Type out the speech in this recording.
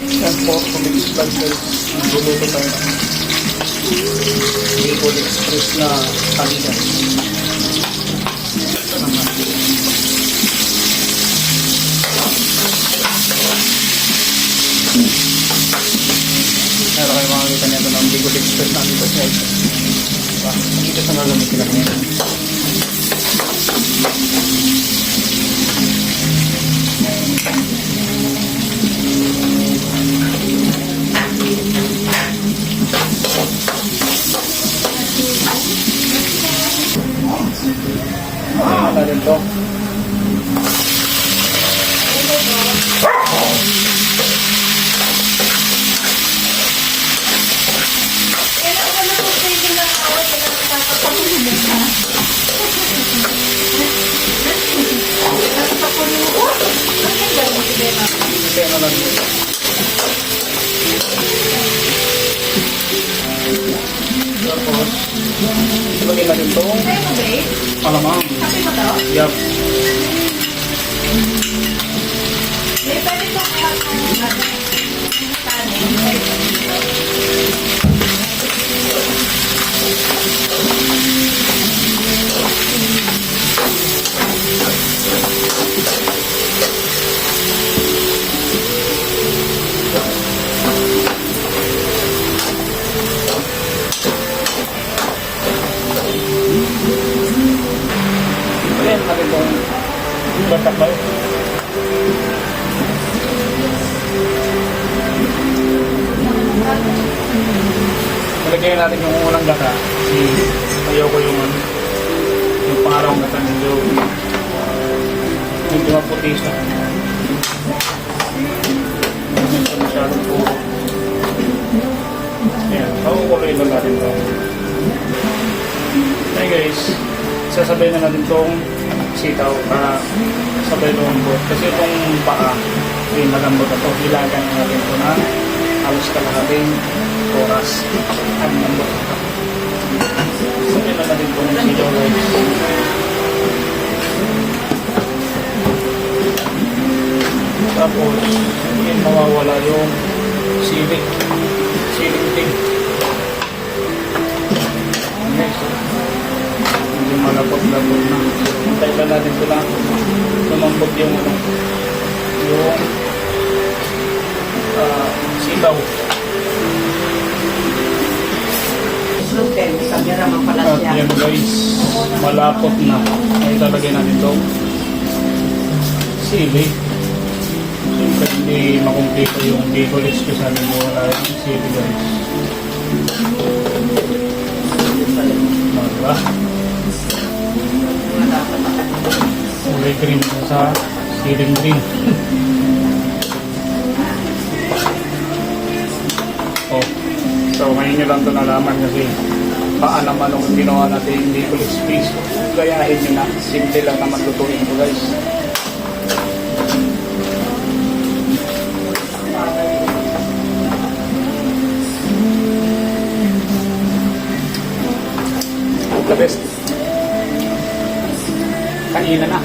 Yan po, Kumix Vlog guys. Luluto tayo ng Bicol Express na kanina. Ito naman. Meron kayo makakita nito ng Bicol Express na dito guys. Diba? Dito sa gagamit sila ngayon. Ayan natin to. Kaya naman dito. Tapos, ilagay natin itong alamang. Yup. Ayan natin itong batakal. Nalagyan natin yung unang gata kasi ayaw ko yung pangarawang gata medyo maputi siya. Medyo masyadong po. Ayan, pakukuloy lang natin ito. Hey guys, sasabay na natin itong sitaw para sabay lumambot. Kasi itong paa, ay malambot na ito. Hilagan na natin ito na halos kalahating oras. Ang lambot na ito. Sabay na natin itong sitaw guys. Tapos, hindi mawawala yung siling ting. Hindi malapot-lapot na. Hintay lang natin ito lang. Lumambot yung sitaw. At yan guys, malapot na. Ay talagay natin ito. Sili. Siyempre hindi makumpleto yung Bicol Express natin mo wala yung sili guys. Diba? Kulay green sa siling green. Oh, so ngayon nyo lang ito nalaman kasi paano naman ang ginawa natin yung Bicol Express. Gayahin nyo na. Simple lang naman lutuin ito guys. The best. Kanina na.